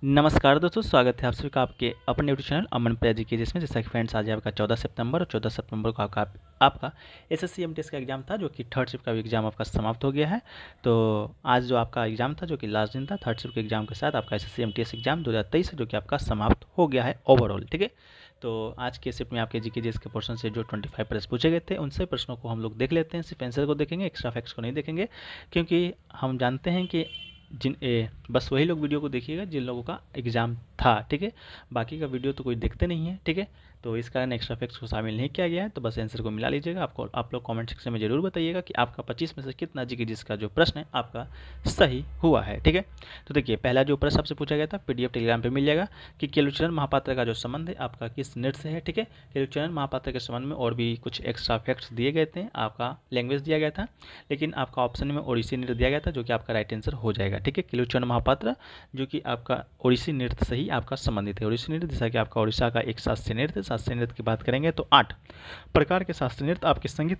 नमस्कार दोस्तों, स्वागत है आप सभी का आपके अपने यूट्यूब चैनल अमन प्याजी के, जिसमें जैसा कि फ्रेंड्स आज आपका 14 सितंबर और 14 सितंबर को आपका एसएससी एमटीएस का एग्जाम था, जो कि थर्ड शिफ्ट का भी एग्जाम आपका समाप्त हो गया है। तो आज जो आपका एग्जाम था, जो कि लास्ट दिन था थर्ड शिफ्ट के एग्जाम के साथ, आपका एसएससी एमटीएस एग्जाम 2023 जो कि आपका समाप्त हो गया है ओवरऑल। ठीक है, तो आज के शिफ्ट में आपके जीके जीएस के पोर्शन से जो 25 प्रश्न पूछे गए थे, उन सभी प्रश्नों को हम लोग देख लेते हैं। सिर्फ आंसर को देखेंगे, एक्स्ट्रा फैक्ट्स को नहीं देखेंगे, क्योंकि हम जानते हैं कि बस वही लोग वीडियो को देखिएगा जिन लोगों का एग्ज़ाम था। ठीक है, बाकी का वीडियो तो कोई देखते नहीं है। ठीक है, तो इस कारण एक्स्ट्रा फैक्ट्स को शामिल नहीं किया गया है। तो बस आंसर को मिला लीजिएगा। आप लोग कमेंट सेक्शन में जरूर बताइएगा कि आपका 25 में से कितना जीके जिसका जो प्रश्न है आपका सही हुआ है। ठीक है, तो देखिए पहला जो प्रश्न आपसे पूछा गया था, पीडीएफ टेलीग्राम पे मिल जाएगा कि केलुचरण महापात्र का जो संबंध है आपका किस नृत्य से है। ठीक है, केलुचरण महापात्र के संबंध में और भी कुछ एक्स्ट्रा फैक्ट्स दिए गए थे, आपका लैंग्वेज दिया गया था, लेकिन आपका ऑप्शन में ओडिसी नृत्य दिया गया था, जो कि आपका राइट आंसर हो जाएगा। ठीक है, केलुचरण महापात्र जो कि आपका ओडिसी नृत्य से ही आपका संबंधित है। ओडिसी नृत्य जैसा कि आपका ओडिशा का एक शास्त्रीय नृत्य की बात करेंगे तो 8 प्रकार के शास्त्रीय नृत्य आपके संगीत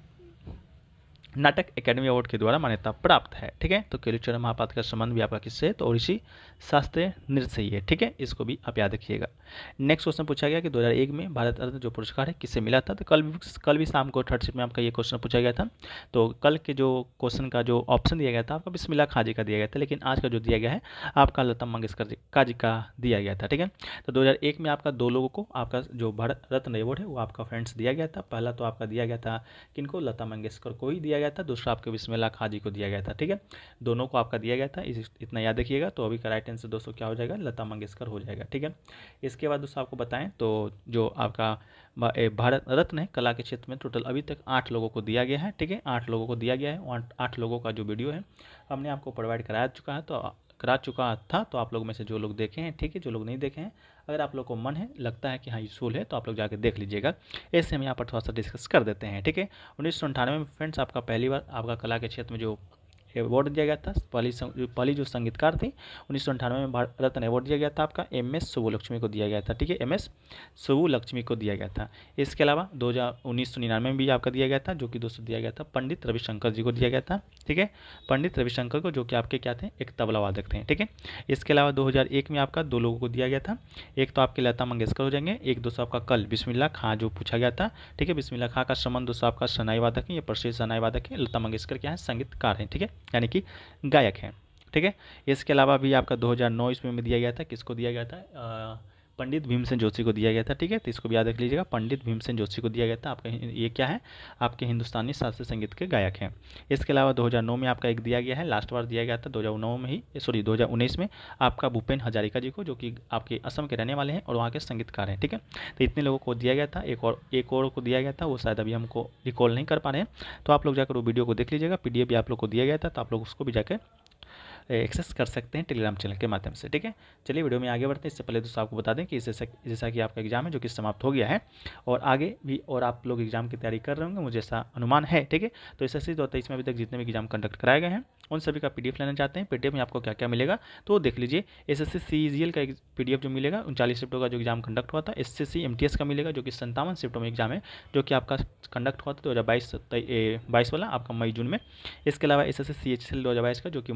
नाटक एकेडमी अवार्ड के द्वारा मान्यता प्राप्त है। ठीक है, तो केलुचरण महापात्र का संबंध भी आपका किससे है, तो ओडिसी शास्त्रीय नृत्य से ही है। ठीक है, इसको भी आप याद रखिएगा। नेक्स्ट क्वेश्चन पूछा गया कि 2001 में भारत रत्न जो पुरस्कार है किससे मिला था। तो कल भी शाम को थर्ड शिफ्ट में आपका ये क्वेश्चन पूछा गया था। तो कल के जो क्वेश्चन का जो ऑप्शन दिया गया था आपका बिस्मिल्लाह खां जी का दिया गया था, लेकिन आज का जो दिया गया है आपका लता मंगेशकर जी का दिया गया था। ठीक है, तो 2001 में आपका दो लोगों को आपका जो भारत रत्न अवार्ड है वो आपका फ्रेंड्स दिया गया था। पहला तो आपका दिया गया था किनको, लता मंगेशकर को ही दिया गया था। दूसरा आपके बिस्मिल्लाह खां जी को दिया गया था। ठीक है, दोनों को आपका दिया गया था, इतना याद रखिएगा। तो अभी का राइट आंसर दोस्तों क्या हो जाएगा, लता मंगेशकर हो जाएगा। ठीक है, इसके बाद दोस्तों आपको बताएं तो जो आपका भारत रत्न है कला के क्षेत्र में टोटल अभी तक 8 लोगों को दिया गया है। ठीक है, 8 लोगों को दिया गया है। 8 लोगों का जो वीडियो है हमने आपको प्रोवाइड करा चुका था। तो आप लोग में से जो लोग देखे हैं, ठीक है, जो लोग नहीं देखे हैं, अगर आप लोग को मन है, लगता है कि हाँ यूजफुल है, तो आप लोग जाके देख लीजिएगा। ऐसे हम यहाँ पर थोड़ा सा डिस्कस कर देते हैं। ठीक है, 1998 में फ्रेंड्स आपका पहली बार आपका कला के क्षेत्र में जो अवार्ड दिया गया था, पहली जो संगीतकार थी 1998 में भारत रत्न अवार्ड दिया गया था आपका MS सुब्बुलक्ष्मी को दिया गया था। ठीक है, MS सुब्बुलक्ष्मी को दिया गया था। इसके अलावा 1999 में भी आपका दिया गया था, जो कि दोस्तों दिया गया था पंडित रविशंकर जी को दिया गया था। ठीक है, पंडित रविशंकर को, जो कि आपके क्या थे, एक तबला वादक थे। ठीक है, इसके अलावा 2001 में आपका 2 लोगों को दिया गया था। एक तो आपके लता मंगेशकर हो जाएंगे, एक दोस्तों आपका कल बिस्मिल्लाह खां जो पूछा गया था। ठीक है, बिस्मिल्लाह खां का संबंध दोस्तों आपका शहनाई वादक है, ये प्रसिद्ध शहनाई वादक है। लता मंगेशकर क्या है, संगीतकार हैं। ठीक है, यानी कि गायक हैं। ठीक है, इसके अलावा भी आपका 2009 ईस्वी में दिया गया था, किसको दिया गया था, पंडित भीमसेन जोशी को दिया गया था। ठीक है, तो इसको भी याद रख लीजिएगा, पंडित भीमसेन जोशी को दिया गया था। आपका ये क्या है, आपके हिंदुस्तानी शास्त्रीय संगीत के गायक हैं। इसके अलावा 2009 में आपका एक दिया गया है, लास्ट बार दिया गया था 2009 में ही, 2019 में आपका भूपेन हजारिका जी को, जो कि आपके असम के रहने वाले हैं और वहाँ के संगीतकार हैं। ठीक है, तो इतने लोगों को दिया गया था। एक और को दिया गया था, वो शायद अभी हमको रिकॉल नहीं कर पा रहे हैं, तो आप लोग जाकर वो वीडियो को देख लीजिएगा। PDF भी आप लोग को दिया गया था, तो आप लोग उसको भी जाकर एक्सेस कर सकते हैं टेलीग्राम चैनल के माध्यम से। ठीक है, चलिए वीडियो में आगे बढ़ते हैं। इससे पहले दोस्तों आपको बता दें कि जैसा कि आपका एग्जाम है जो कि समाप्त हो गया है, और आगे भी और आप लोग एग्जाम की तैयारी कर रहे होंगे, मुझे ऐसा अनुमान है। ठीक है, तो SSC 2023 में अभी तक जितने भी एग्जाम कंडक्ट कराए गए हैं उन सभी का PDF लेना चाहते हैं। PDF में आपको क्या क्या मिलेगा तो देख लीजिए। SSC CGL का एक PDF जो मिलेगा 39 शिफ्टों का जो एग्जाम कंडक्ट हुआ था। SSC MTS का मिलेगा, जो कि 57 शिफ्टों में एग्जाम है, जो कि आपका कंडक्ट हुआ था 2022 वाला आपका मई जून में। इसके अलावा SSC CHL 2022 का, जो कि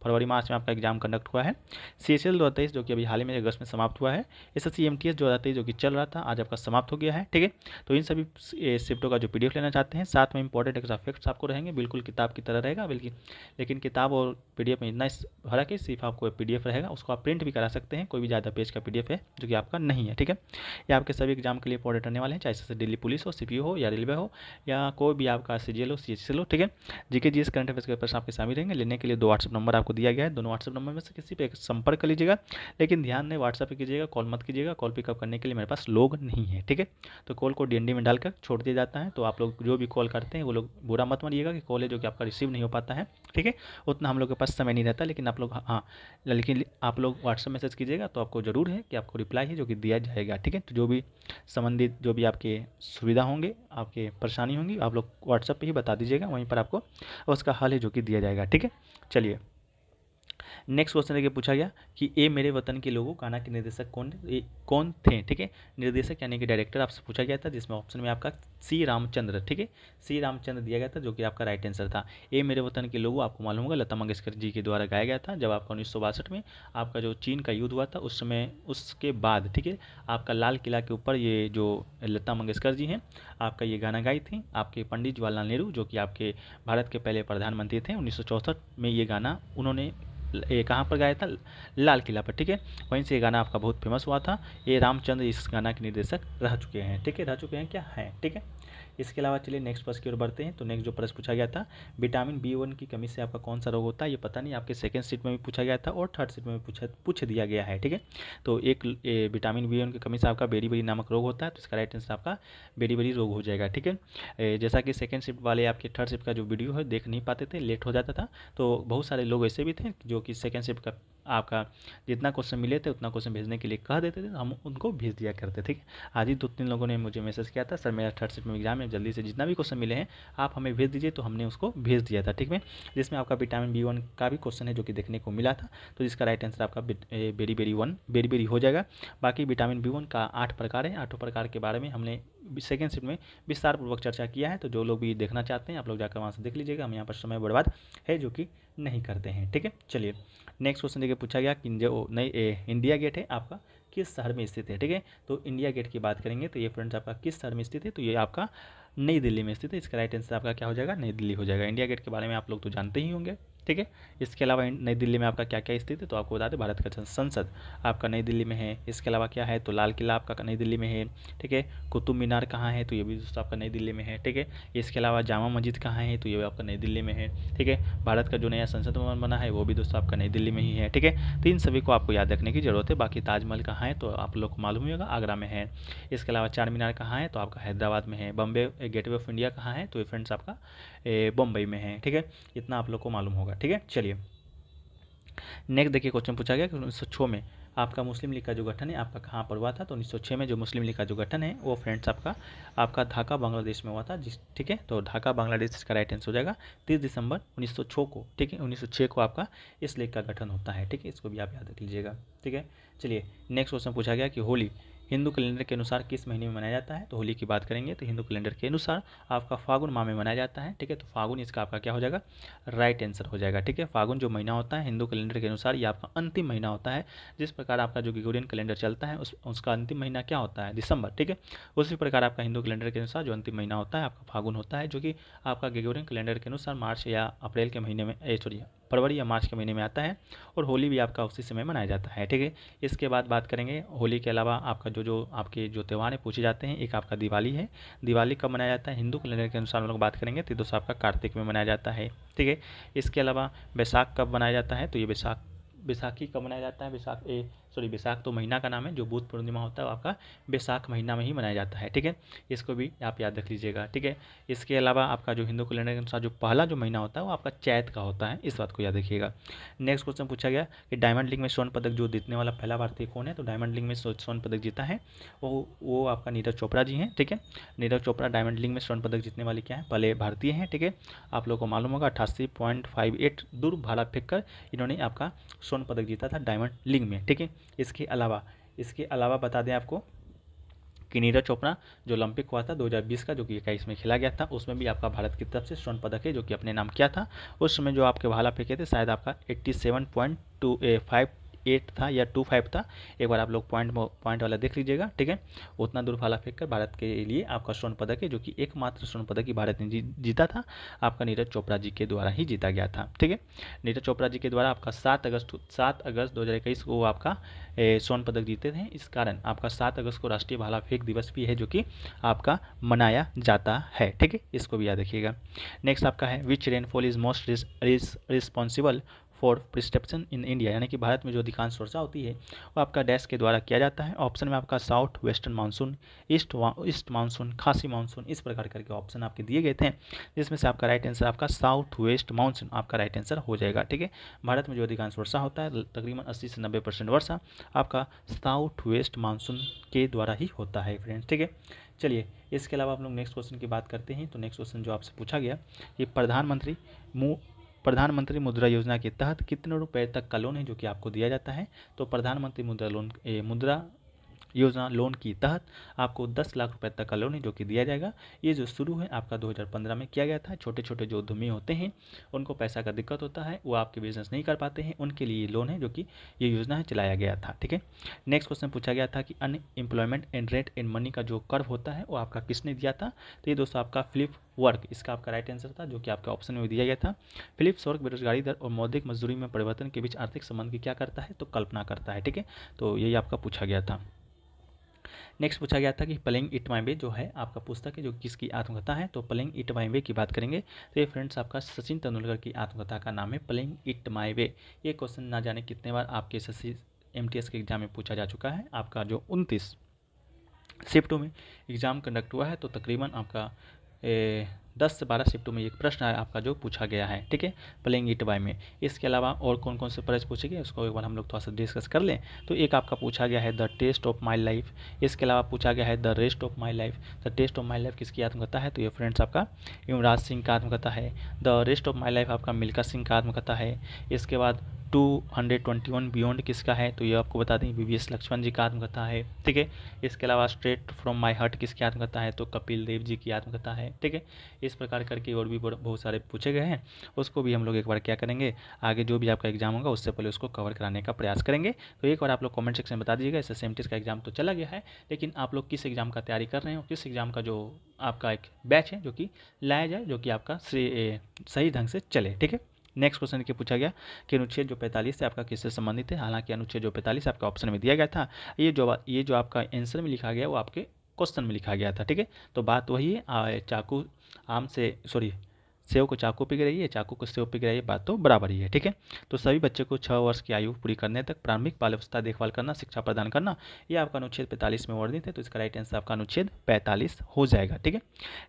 फरवरी मार्च में आपका एग्जाम कंडक्ट हुआ है। CHL 2023 जो कि अभी हाल ही में अगस्त में समाप्त हुआ है। SSC MTS 2023 जो कि चल रहा था, आज आपका समाप्त हो गया है। ठीक है, तो इन सभी शिफ्टों का जो PDF लेना चाहते हैं, साथ में इंपॉर्टेंट एक्स्ट्रा फैक्ट्स आपको रहेंगे, बिल्कुल किताब की तरह रहेगा। बल्कि लेकिन किताब और PDF में इतना फर्क है, सिर्फ आपको PDF रहेगा, उसको आप प्रिंट भी करा सकते हैं। कोई भी ज़्यादा पेज का PDF है जो कि आपका नहीं है। ठीक है, ये आपके सभी एग्जाम के लिए इंपॉर्टेंट रहने वाले हैं, चाहे से दिल्ली पुलिस हो, CPO हो, या रेलवे हो, या कोई भी आपका CGL हो, CHL हो। ठीक है, GK GS करंट अफेयर्स के प्रश्न आपके शामिल रहेंगे। लेने के लिए 2 WhatsApp नंबर आपको दिया गया है, दोनों WhatsApp नंबर में से किसी पे संपर्क कर लीजिएगा, लेकिन ध्यान दें WhatsApp पे कीजिएगा, कॉल मत कीजिएगा। कॉल पिकअप करने के लिए मेरे पास लोग नहीं है। ठीक है, तो कॉल को DND में डालकर छोड़ दिया जाता है। तो आप लोग जो भी कॉल करते हैं वो लोग बुरा मत मानिएगा कि कॉल है जो कि आपका रिसीव नहीं हो पाता है। ठीक है, उतना हम लोग के पास समय नहीं रहता, लेकिन आप लोग WhatsApp मैसेज कीजिएगा तो आपको ज़रूर है कि आपको रिप्लाई है जो कि दिया जाएगा। ठीक है, तो जो भी संबंधित जो भी आपके सुविधा होंगे, आपके परेशानी होंगी, आप लोग WhatsApp पे ही बता दीजिएगा, वहीं पर आपको उसका हल है जो कि दिया जाएगा। ठीक है, चलिए नेक्स्ट क्वेश्चन देखिए पूछा गया कि ए मेरे वतन के लोगों गाना के निर्देशक कौन थे, ठीक है। निर्देशक यानी कि डायरेक्टर आपसे पूछा गया था, जिसमें ऑप्शन में आपका सी रामचंद्र, ठीक है, सी रामचंद्र दिया गया था, जो कि आपका राइट आंसर था। ए मेरे वतन के लोगों आपको मालूम होगा लता मंगेशकर जी के द्वारा गाया गया था, जब आपका 1962 में आपका जो चीन का युद्ध हुआ था उस समय, उसके बाद, ठीक है, आपका लाल किला के ऊपर ये जो लता मंगेशकर जी हैं आपका ये गाना गाई थी। आपके पंडित जवाहरलाल नेहरू जो कि आपके भारत के पहले प्रधानमंत्री थे, 1964 में ये गाना उन्होंने ये कहाँ पर गाया था, लाल किला पर, ठीक है। वहीं से ये गाना आपका बहुत फेमस हुआ था। ये रामचंद्र इस गाना के निर्देशक रह चुके हैं, ठीक है, रह चुके हैं क्या हैं, ठीक है। इसके अलावा चलिए नेक्स्ट प्रश्न की ओर बढ़ते हैं। तो नेक्स्ट जो प्रश्न पूछा गया था, विटामिन B1 की कमी से आपका कौन सा रोग होता है, ये पता नहीं, आपके सेकंड सीट में भी पूछा गया था और थर्ड सीट में भी पूछ दिया गया है, ठीक है। तो एक विटामिन B1 की कमी से आपका बेरी नामक रोग होता है, तो इसका राइट आंसर आपका बेरी रोग हो जाएगा, ठीक है। जैसा कि सेकंड शिफ्ट वाले आपके थर्ड शिफ्ट का जो वीडियो है देख नहीं पाते थे, लेट हो जाता था, तो बहुत सारे लोग ऐसे भी थे जो कि सेकंड शिफ्ट का आपका जितना क्वेश्चन मिले थे उतना क्वेश्चन भेजने के लिए कह देते थे, हम उनको भेज दिया करते, ठीक है। आज ही 2-3 लोगों ने मुझे मैसेज किया था, सर मेरा थर्ड शिफ्ट में एग्जाम है, जल्दी से जितना भी क्वेश्चन मिले हैं आप हमें भेज दीजिए, तो हमने उसको भेज दिया था, ठीक है। जिसमें आपका विटामिन B1 का भी क्वेश्चन है जो कि देखने को मिला था, तो जिसका राइट आंसर आपका बेरी हो जाएगा। बाकी विटामिन B1 का 8 प्रकार है, 8 प्रकार के बारे में हमने सेकेंड शिफ्ट में विस्तार पूर्वक चर्चा किया है, तो जो लोग भी देखना चाहते हैं आप लोग जाकर वहाँ से देख लीजिएगा, हम यहाँ पर समय बर्बाद है जो कि नहीं करते हैं, ठीक है। चलिए नेक्स्ट क्वेश्चन देखिए पूछा गया कि जो नई इंडिया गेट है आपका किस शहर में स्थित है, ठीक है। तो इंडिया गेट की बात करेंगे तो ये फ्रेंड्स आपका किस शहर में स्थित है, तो ये आपका नई दिल्ली में स्थित है। इसका राइट आंसर आपका क्या हो जाएगा, नई दिल्ली हो जाएगा। इंडिया गेट के बारे में आप लोग तो जानते ही होंगे, ठीक है। इसके अलावा नई दिल्ली में आपका क्या क्या स्थित है, तो आपको बता दें भारत का संसद आपका नई दिल्ली में है। इसके अलावा क्या है, तो लाल किला आपका नई दिल्ली में है, ठीक है। कुतुब मीनार कहाँ है, तो ये भी दोस्तों आपका नई दिल्ली में है, ठीक है। इसके अलावा जामा मस्जिद कहाँ है, तो ये आपका नई दिल्ली में है, ठीक है। भारत का जो नया संसद भवन बना है वो भी दोस्तों आपका नई दिल्ली में ही है, ठीक है। तो इन सभी को आपको याद रखने की जरूरत है। बाकी ताजमहल कहाँ है, तो आप लोग को मालूम ही होगा, आगरा में है। इसके अलावा चार मीनार कहाँ है, तो आपका हैदराबाद में है। बम्बे गेटवे ऑफ इंडिया कहाँ है, तो ये फ्रेंड्स आपका बम्बई में है, ठीक है। इतना आप लोग को मालूम होगा, ठीक है। चलिए नेक्स्ट देखिए क्वेश्चन पूछा गया कि 1906 में आपका मुस्लिम लीग का जो गठन है आपका कहाँ पर हुआ था, तो 1906 में जो मुस्लिम लीग का जो गठन है वो फ्रेंड्स आपका ढाका बांग्लादेश में हुआ था, जिस ठीक है। तो ढाका बांग्लादेश का राइट आंसर हो जाएगा 30 दिसंबर 1906 को, ठीक है। 1906 को आपका इस लीग का गठन होता है, ठीक है। इसको भी आप याद रख लीजिएगा, ठीक है। चलिए नेक्स्ट क्वेश्चन पूछा गया कि होली हिंदू कैलेंडर के अनुसार किस महीने में मनाया जाता है, तो होली की बात करेंगे तो हिंदू कैलेंडर के अनुसार आपका फागुन माह में मनाया जाता है, ठीक है। तो फागुन इसका आपका क्या हो जाएगा, राइट आंसर हो जाएगा, ठीक है। फागुन जो महीना होता है हिंदू कैलेंडर के अनुसार ये आपका अंतिम महीना होता है। जिस प्रकार आपका जो ग्रेगोरियन कैलेंडर चलता है उसका अंतिम महीना क्या होता है, दिसंबर, ठीक है। उसी प्रकार आपका हिंदू कैलेंडर के अनुसार जो अंतिम महीना होता है आपका फागुन होता है, जो कि आपका ग्रेगोरियन कैलेंडर के अनुसार मार्च या अप्रैल के महीने में फरवरी या मार्च के महीने में आता है। और होली भी आपका उसी समय मनाया जाता है, ठीक है। इसके बाद बात करेंगे होली के अलावा आपका जो आपके जो त्यौहार हैं पूछे जाते हैं, एक आपका दिवाली है। दिवाली कब मनाया जाता है हिंदू कैलेंडर के अनुसार हम लोग बात करेंगे तो दोस्तों आपका कार्तिक में मनाया जाता है, ठीक है। इसके अलावा बैसाख कब मनाया जाता है, तो ये बैसाखी कब मनाया जाता है, बैसाख तो महीना का नाम है, जो बुध पूर्णिमा होता है वो आपका बैसाख महीना में ही मनाया जाता है, ठीक है। इसको भी आप याद रख लीजिएगा, ठीक है। इसके अलावा आपका जो हिंदू कैलेंडर के अनुसार जो पहला जो महीना होता है वो आपका चैत का होता है, इस बात को याद रखिएगा। नेक्स्ट क्वेश्चन पूछा गया कि डायमंड लीग में स्वर्ण पदक जो जीतने वाला पहला भारतीय कौन है, तो डायमंड लीग में स्वर्ण पदक जीता है वो आपका नीरज चोपड़ा जी हैं, ठीक है। नीरज चोपड़ा डायमंड लीग में स्वर्ण पदक जीतने वाले क्या है, पहले भारतीय हैं, ठीक है। आप लोगों को मालूम होगा 88.58 दूर भाला फेंककर इन्होंने आपका स्वर्ण पदक जीता था डायमंड लीग में, ठीक है। इसके अलावा बता दें आपको कि नीरज चोपड़ा जो ओलंपिक हुआ था 2020 का, जो कि 21 में खेला गया था, उसमें भी आपका भारत की तरफ से स्वर्ण पदक है जो कि अपने नाम किया था। उस समय जो आपके भाला फेंके थे शायद आपका 87.58 था या 25 था, एक बार आप लोग पॉइंट वाला देख लीजिएगा, ठीक है। उतना दूर भाला फेंक कर भारत के लिए आपका स्वर्ण पदक है, जो कि एकमात्र स्वर्ण पदक ही भारत ने जीता था, आपका नीरज चोपड़ा जी के द्वारा ही जीता गया था, ठीक है। नीरज चोपड़ा जी के द्वारा आपका 7 अगस्त 2021 को आपका स्वर्ण पदक जीते थे। इस कारण आपका 7 अगस्त को राष्ट्रीय भाला फेंक दिवस भी है जो कि आपका मनाया जाता है, ठीक है। इसको भी याद रखिएगा। नेक्स्ट आपका है which rainfall is most responsible for precipitation in India, यानी कि भारत में जो अधिकांश वर्षा होती है वो आपका डैश के द्वारा किया जाता है। ऑप्शन में आपका south western monsoon, east monsoon, खासी मानसून, इस प्रकार करके ऑप्शन आपके दिए गए थे, जिसमें से आपका राइट आंसर आपका साउथ वेस्ट मानसून आपका राइट आंसर हो जाएगा, ठीक है। भारत में जो अधिकांश वर्षा होता है तकरीबन 80 से 90% वर्षा आपका साउथ वेस्ट मानसून के द्वारा ही होता है फ्रेंड्स, ठीक है। चलिए इसके अलावा हम लोग नेक्स्ट क्वेश्चन की बात करते हैं। तो नेक्स्ट क्वेश्चन जो आपसे पूछा गया कि प्रधानमंत्री प्रधानमंत्री मुद्रा योजना के तहत कितने रुपए तक का लोन है जो कि आपको दिया जाता है? तो प्रधानमंत्री मुद्रा योजना लोन के तहत आपको 10 लाख रुपए तक का लोन है जो कि दिया जाएगा। ये जो शुरू है आपका 2015 में किया गया था। छोटे छोटे जो उद्यमी होते हैं उनको पैसा का दिक्कत होता है, वो आपके बिजनेस नहीं कर पाते हैं, उनके लिए लोन है जो कि ये योजना है चलाया गया था। ठीक है। नेक्स्ट क्वेश्चन पूछा गया था कि unemployment and rate and money का जो कर्व होता है वो आपका किसने दिया था? तो ये दोस्तों आपका फिलिप वर्क इसका आपका राइट आंसर था, जो कि आपके ऑप्शन में दिया गया था। फिलिप्स वर्क बेरोजगारी दर और मौद्रिक मजदूरी में परिवर्तन के बीच आर्थिक संबंध की क्या करता है? तो कल्पना करता है। ठीक है, तो यही आपका पूछा गया था। नेक्स्ट पूछा गया था कि प्लेइंग इट माय वे जो है आपका पुस्तक है जो किसकी आत्मकथा है? तो प्लेइंग इट माय वे की बात करेंगे तो ये फ्रेंड्स आपका सचिन तेंदुलकर की आत्मकथा का नाम है प्लेइंग इट माय वे। ये क्वेश्चन ना जाने कितने बार आपके एसएससी एमटीएस के एग्जाम में पूछा जा चुका है। आपका जो 29 शिफ्टों में एग्ज़ाम कंडक्ट हुआ है तो तकरीबन आपका 10 से 12 शिफ्टों में एक प्रश्न है आपका जो पूछा गया है। ठीक है, प्लेइंग इट बाय में। इसके अलावा और कौन कौन से प्रश्न पूछे गए उसको एक बार हम लोग थोड़ा सा डिस्कस कर लें। तो एक आपका पूछा गया है the test of my life. इसके अलावा पूछा गया है the rest of my life. The test of my life किसकी आत्मकथा है? तो ये फ्रेंड्स आपका युवराज सिंह का आत्मकथा है। The rest of my life आपका मिल्खा सिंह का आत्मकथा है। इसके बाद 221 बियॉन्ड किसका है? तो ये आपको बता दें वीवीएस लक्ष्मण जी का आत्मकथा है। ठीक है, इसके अलावा स्ट्रेट फ्रॉम माई हार्ट किसकी आत्मकथा है? तो कपिल देव जी की आत्मकथा है। ठीक है, इस प्रकार करके और भी बहुत सारे पूछे गए हैं, उसको भी हम लोग एक बार क्या करेंगे, आगे जो भी आपका एग्जाम होगा उससे पहले उसको कवर कराने का प्रयास करेंगे। तो एक बार आप लोग कमेंट सेक्शन में बता दीजिएगा। एसएससी एमटीएस का एग्जाम तो चला गया है, लेकिन आप लोग किस एग्जाम का तैयारी कर रहे हो, किस एग्जाम का जो आपका एक बैच है जो कि लाया जाए, जो कि आपका सही ढंग से चले। ठीक है, नेक्स्ट क्वेश्चन के पूछा गया कि अनुच्छेद जो 45 है आपका किससे संबंधित है? हालांकि अनुच्छेद जो 45 आपका ऑप्शन में दिया गया था, ये जो आपका आंसर में लिखा गया वो आपके क्वेश्चन में लिखा गया था। ठीक है, तो बात वही है, चाकू आम से सेव को चाकू पे गिराइए, चाकू को सेव पे गिराइए, बात तो बराबर ही है। ठीक है, तो सभी बच्चे को 6 वर्ष की आयु पूरी करने तक प्रारंभिक बाल अवस्था देखभाल करना, शिक्षा प्रदान करना, ये आपका अनुच्छेद 45 में वर्णित है। तो इसका राइट आंसर आपका अनुच्छेद 45 हो जाएगा। ठीक है,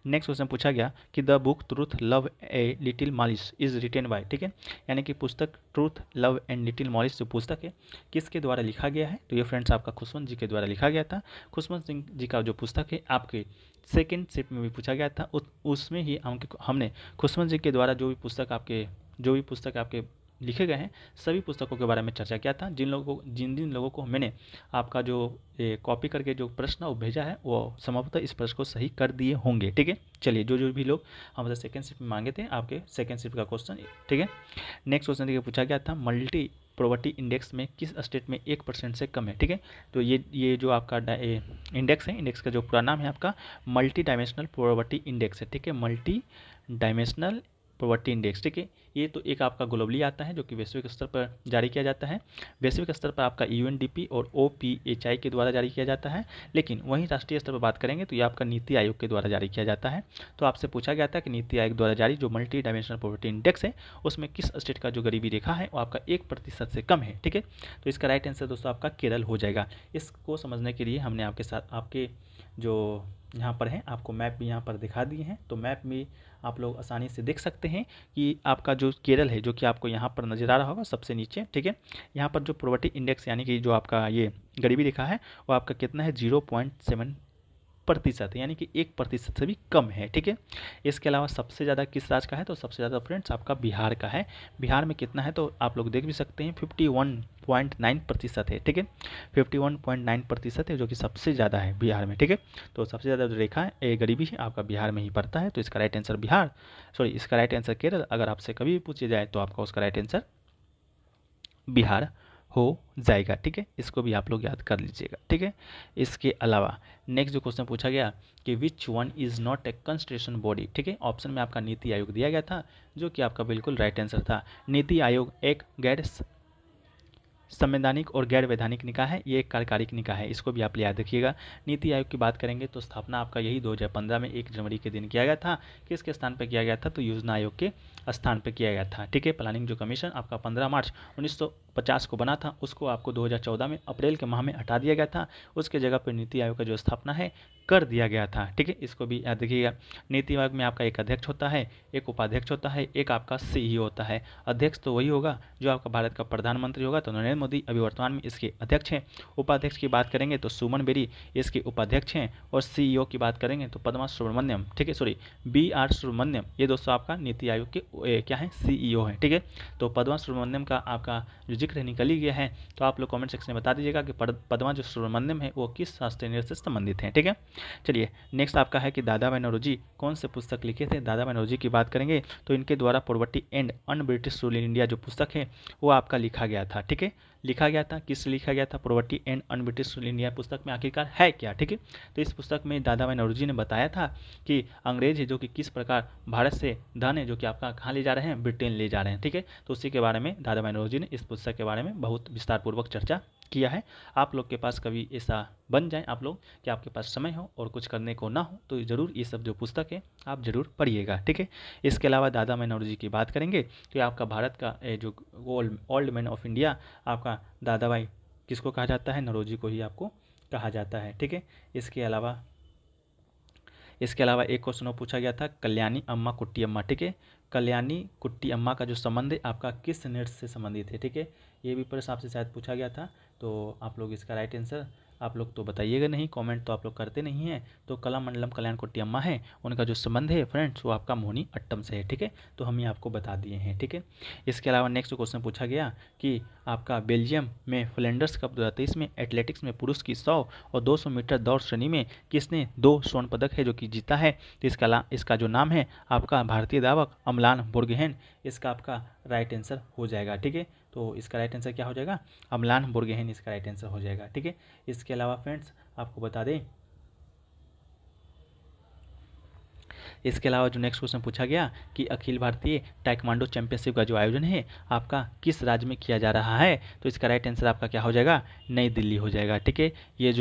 नेक्स्ट क्वेश्चन पूछा गया कि the book truth love a little Molisch is written by. ठीक है, यानी कि पुस्तक truth love and little Molisch जो पुस्तक है किसके द्वारा लिखा गया है? तो ये फ्रेंड्स आपका खुशवंत जी के द्वारा लिखा गया था। खुशवंत सिंह जी का जो पुस्तक है आपके सेकेंड शिफ्ट में भी पूछा गया था, उसमें ही हमने खुशवंत जी के द्वारा जो भी पुस्तक आपके लिखे गए हैं सभी पुस्तकों के बारे में चर्चा किया था। जिन लोगों को मैंने आपका जो कॉपी करके जो प्रश्न वो भेजा है वो संभवतः इस प्रश्न को सही कर दिए होंगे। ठीक है, चलिए जो भी लोग हमसे सेकेंड शिफ्ट में मांगे थे आपके सेकेंड शिफ्ट का क्वेश्चन। ठीक है, नेक्स्ट क्वेश्चन देखिए पूछा गया था मल्टी प्रॉपर्टी इंडेक्स में किस स्टेट में 1% से कम है? ठीक है, तो ये जो आपका इंडेक्स है, इंडेक्स का जो पूरा नाम है आपका मल्टी डायमेंशनल प्रॉपर्टी इंडेक्स है। ठीक है, मल्टी डायमेंशनल प्रॉपर्टी इंडेक्स। ठीक है, ये तो एक आपका ग्लोबली आता है जो कि वैश्विक स्तर पर जारी किया जाता है। वैश्विक स्तर पर आपका यूएनडीपी और ओपीएचआई के द्वारा जारी किया जाता है, लेकिन वहीं राष्ट्रीय स्तर पर बात करेंगे तो ये आपका नीति आयोग के द्वारा जारी किया जाता है। तो आपसे पूछा गया था कि नीति आयोग द्वारा जारी जो मल्टी डायमेंशनल प्रॉपर्टी इंडेक्स है उसमें किस स्टेट का जो गरीबी रेखा है वो आपका 1% से कम है। ठीक है, तो इसका राइट आंसर दोस्तों आपका केरल हो जाएगा। इसको समझने के लिए हमने आपके साथ आपके जो यहाँ पर है आपको मैप भी यहाँ पर दिखा दिए हैं, तो मैप में आप लोग आसानी से देख सकते हैं कि आपका जो केरल है जो कि आपको यहाँ पर नजर आ रहा होगा सबसे नीचे। ठीक है, यहाँ पर जो प्रॉपर्टी इंडेक्स यानी कि जो आपका ये गरीबी रेखा है वो आपका कितना है 0.7% है, यानी कि 1% से भी कम है। ठीक है, इसके अलावा सबसे ज़्यादा किस राज्य का है? तो सबसे ज़्यादा फ्रेंड्स आपका बिहार का है। बिहार में कितना है तो आप लोग देख भी सकते हैं 51.9% है। ठीक है, 51.9% है जो कि सबसे ज़्यादा है बिहार में। ठीक है, तो सबसे ज़्यादा जो रेखा है ये गरीबी है आपका बिहार में ही पड़ता है। तो इसका राइट आंसर इसका राइट आंसर केरल। अगर आपसे कभी भी पूछे जाए तो आपका उसका राइट आंसर बिहार हो जाएगा। ठीक है, इसको भी आप लोग याद कर लीजिएगा। ठीक है, इसके अलावा नेक्स्ट जो क्वेश्चन पूछा गया कि which one is not a constitution body. ठीक है, ऑप्शन में आपका नीति आयोग दिया गया था जो कि आपका बिल्कुल राइट आंसर था। नीति आयोग एक गैर संवैधानिक और गैर वैधानिक निकाय है, ये एक कार्यकारिक निकाय है, इसको भी आप याद रखिएगा। नीति आयोग की बात करेंगे तो स्थापना आपका यही 2015 में 1 जनवरी के दिन किया गया था। किसके स्थान पर किया गया था? तो योजना आयोग के स्थान पर किया गया था। ठीक है, प्लानिंग जो कमीशन आपका 15 मार्च 1950 को बना था उसको आपको 2014 में अप्रैल के माह में हटा दिया गया था। उसके जगह पर नीति आयोग का जो स्थापना है कर दिया गया था। ठीक है, इसको भी याद रखिएगा। नीति आयोग में आपका एक अध्यक्ष होता है, एक उपाध्यक्ष होता है, एक आपका सीईओ होता है। अध्यक्ष तो वही होगा जो आपका भारत का प्रधानमंत्री होगा, तो नरेंद्र मोदी अभी वर्तमान में इसके अध्यक्ष हैं। उपाध्यक्ष की बात करेंगे तो सुमन बेरी इसके उपाध्यक्ष हैं। और CEO की बात करेंगे तो पद्मा सुब्रमण्यम, ठीक है, सॉरी BR सुब्रमण्यम, ये दोस्तों आपका नीति आयोग के क्या है, CEO हैं, ठीक है। तो पद्मा सुब्रमण्यम का आपका जो जिक्र निकल ही गया है, तो आप लोग कमेंट सेक्शन में बता दीजिएगा कि पद्मा जो सुब्रमण्यम है वो किस शास्त्रीय नृत्य से संबंधित हैं, ठीक है। चलिए नेक्स्ट आपका है कि दादा भाई नौरोजी कौन से पुस्तक लिखे थे। दादा भाई नौरोजी की बात करेंगे तो इनके द्वारा poverty and un British rule in India जो पुस्तक है वो आपका लिखा गया था, ठीक है। लिखा गया था, किस लिखा गया था, poverty and un British rule India पुस्तक में आखिरकार है क्या, ठीक है। तो इस पुस्तक में दादा भाई नौरोजी ने बताया था कि अंग्रेज है जो कि किस प्रकार भारत से धन है जो कि आपका कहाँ ले जा रहे हैं, ब्रिटेन ले जा रहे हैं, ठीक है। तो उसी के बारे में दादा भाई नौरोजी ने इस पुस्तक के बारे में बहुत विस्तारपूर्वक चर्चा किया है। आप लोग के पास कभी ऐसा बन जाए आप लोग कि आपके पास समय हो और कुछ करने को ना हो तो ज़रूर ये सब जो पुस्तक है आप ज़रूर पढ़िएगा, ठीक है। इसके अलावा दादा भाई नौरोजी की बात करेंगे तो आपका भारत का जो ओल्ड मैन ऑफ इंडिया आपका दादा भाई किसको कहा जाता है, नौरोजी को ही आपको कहा जाता है, ठीक है। इसके अलावा एक क्वेश्चन और पूछा गया था, कल्याणी अम्मा कुट्टी अम्मा, ठीक है। कल्याणी कुट्टी अम्मा का जो संबंध है आपका किस नृत्य से संबंधित है, ठीक है। ये भी प्रश्न आपसे शायद पूछा गया था, तो आप लोग इसका राइट आंसर आप लोग तो बताइएगा नहीं, कमेंट तो आप लोग करते नहीं हैं। तो कलामंडलम कल्याण कुट्टी अम्मा है, उनका जो संबंध है फ्रेंड्स वो आपका मोहिनी अट्टम से है, ठीक है। तो हम ये आपको बता दिए हैं, ठीक है। इसके अलावा नेक्स्ट क्वेश्चन पूछा गया कि आपका बेल्जियम में फ्लैंडर्स कप 2023 में एथलेटिक्स में पुरुष की 100 और 200 मीटर दौड़ श्रेणी में किसने 2 स्वर्ण पदक है जो कि जीता है। तो इसका जो नाम है आपका भारतीय धावक अमलान बोर्गोहेन, इसका आपका राइट आंसर हो जाएगा, ठीक है। तो इसका राइट आंसर क्या हो जाएगा, अमलान बोर्गोहेन इसका राइट आंसर हो जाएगा, ठीक है। इसके अलावा फ्रेंड्स आपको बता दें, इसके अलावा जो नेक्स्ट क्वेश्चन पूछा गया कि अखिल भारतीय टाइक्वांडो चैंपियनशिप का जो आयोजन है आपका किस राज्य में किया जा रहा है। तो इसका राइट आंसर आपका क्या हो जाएगा, नई दिल्ली हो जाएगा, ठीक है। ये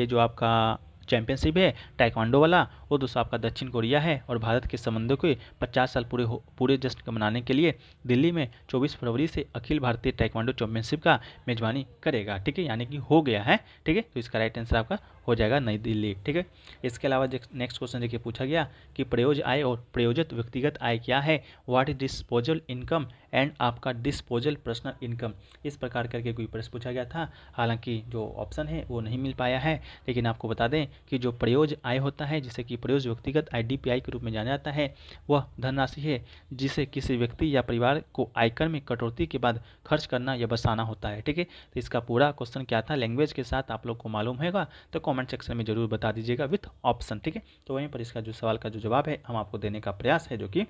जो आपका चैंपियनशिप है टाइक्वांडो वाला वो दोस्तों आपका दक्षिण कोरिया है। और भारत के संबंधों के 50 साल पूरे जश्न मनाने के लिए दिल्ली में 24 फरवरी से अखिल भारतीय टाइक्वांडो चैंपियनशिप का मेजबानी करेगा, ठीक है, यानी कि हो गया है, ठीक है। तो इसका राइट आंसर आपका हो जाएगा नई दिल्ली, ठीक है। इसके अलावा नेक्स्ट क्वेश्चन देखिए पूछा गया कि प्रयोज आय और प्रयोजित व्यक्तिगत आय क्या है, what is disposal income and आपका डिस्पोजल पर्सनल इनकम, इस प्रकार करके कोई प्रश्न पूछा गया था। हालांकि जो ऑप्शन है वो नहीं मिल पाया है, लेकिन आपको बता दें कि जो प्रयोज आय होता है जिसे कि प्रयोज व्यक्तिगत आय DPI के रूप में जाना जाता है, वह धनराशि है जिसे किसी व्यक्ति या परिवार को आयकर में कटौती के बाद खर्च करना या बचाना होता है, ठीक है। तो इसका पूरा क्वेश्चन क्या था लैंग्वेज के साथ आप लोग को मालूम होगा तो कमेंट सेक्शन में जरूर बता दीजिएगा विथ ऑप्शन, ठीक है। तो वहीं पर इसका जो सवाल का जो जवाब है हम आपको देने का प्रयास है जो कि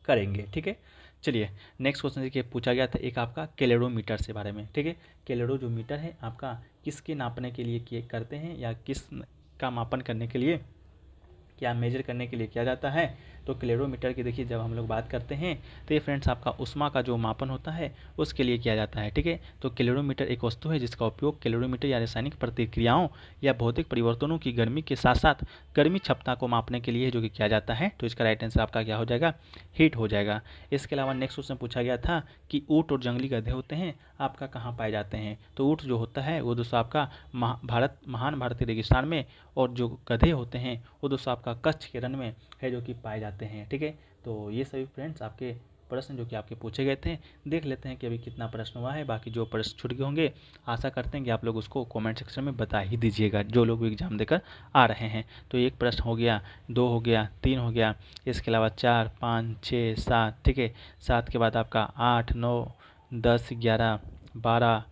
करेंगे, ठीक है। चलिए नेक्स्ट क्वेश्चन देखिए पूछा गया था एक आपका कैलोरीमीटर से बारे में, ठीक है। कैलोरी जो मीटर है आपका किसके नापने के लिए करते हैं या किस का मापन करने के लिए क्या मेजर करने के लिए किया जाता है। तो कैलोरीमीटर की देखिए जब हम लोग बात करते हैं तो ये फ्रेंड्स आपका उष्मा का जो मापन होता है उसके लिए किया जाता है, ठीक है। तो कैलोरीमीटर एक वस्तु है जिसका उपयोग कैलोरीमीटर या रासायनिक प्रतिक्रियाओं या भौतिक परिवर्तनों की गर्मी के साथ साथ गर्मी क्षमता को मापने के लिए जो कि किया जाता है। तो इसका राइट आंसर आपका क्या हो जाएगा, हीट हो जाएगा। इसके अलावा नेक्स्ट क्वेश्चन पूछा गया था कि ऊँट और जंगली गधे होते हैं आपका कहाँ पाए जाते हैं। तो ऊँट जो होता है वो दोस्तों आपका महान भारतीय रेगिस्तान में, और जो गधे होते हैं वो दोस्तों आपका कच्छ के रण में है जो कि पाए जाते हैं, ठीक है। तो ये सभी फ्रेंड्स आपके प्रश्न जो कि आपके पूछे गए थे। देख लेते हैं कि अभी कितना प्रश्न हुआ है, बाकी जो प्रश्न छूट गए होंगे आशा करते हैं कि आप लोग उसको कमेंट सेक्शन में बता ही दीजिएगा जो लोग एग्जाम देकर आ रहे हैं। तो एक प्रश्न हो गया, 2 हो गया, 3 हो गया, इसके अलावा 4, 5, 6, 7, ठीक है। 7 के बाद आपका 8, 9, 10, 11, 12,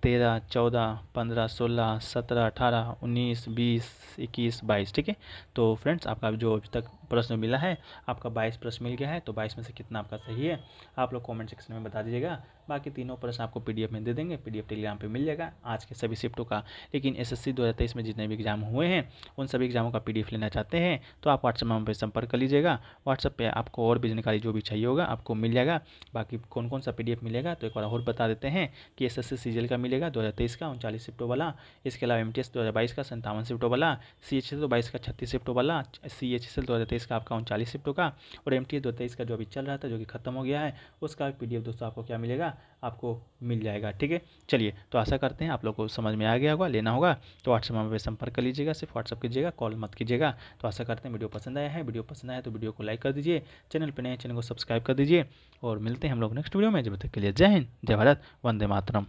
13, 14, 15, 16, 17, 18, 19, 20, 21, 22, ठीक है। तो फ्रेंड्स आपका जो अभी तक प्रश्न मिला है आपका 22 प्रश्न मिल गया है। तो 22 में से कितना आपका सही है आप लोग कमेंट सेक्शन में बता दीजिएगा। बाकी तीनों प्रश्न आपको PDF में दे देंगे, PDF टेलीग्राम पे मिल जाएगा आज के सभी शिफ्टों का। लेकिन SSC 2023 में जितने भी एग्जाम हुए हैं उन सभी एग्जामों का PDF लेना चाहते हैं तो आप व्हाट्सएप नंबर पर संपर्क कर लीजिएगा। व्हाट्सएप पे आपको और भी जानकारी जो भी चाहिए होगा आपको मिल जाएगा। बाकी कौन कौन सा PDF मिलेगा तो एक बार और बता देते हैं कि SSC CGL का मिलेगा 2023 का 39 शिफ्टों वाला। इसके अलावा MTS 2022 का 57 शिफ्टों वाला, CHSL 2022 का 36 शिफ्टों वाला, CHSL 2023 2023 का आपका 39 शिफ्टों का, और MTS 2023 का जो अभी चल रहा था जो कि खत्म हो गया है उसका PDF दोस्तों आपको क्या मिलेगा, आपको मिल जाएगा। ठीक है, चलिए तो आशा करते हैं आप लोग को समझ में आ गया होगा। लेना होगा तो व्हाट्सएप नंबर पर संपर्क कर लीजिएगा, सिर्फ व्हाट्सएप कीजिएगा, कॉल मत कीजिएगा। तो आशा करते हैं वीडियो पसंद आया है। वीडियो पसंद आया तो वीडियो को लाइक कर दीजिए, चैनल पर नए चैनल को सब्सक्राइब कर दीजिए, और मिलते हैं हम लोग नेक्स्ट वीडियो में। जब तक के लिए जय हिंद, जय भारत, वंदे मातरम।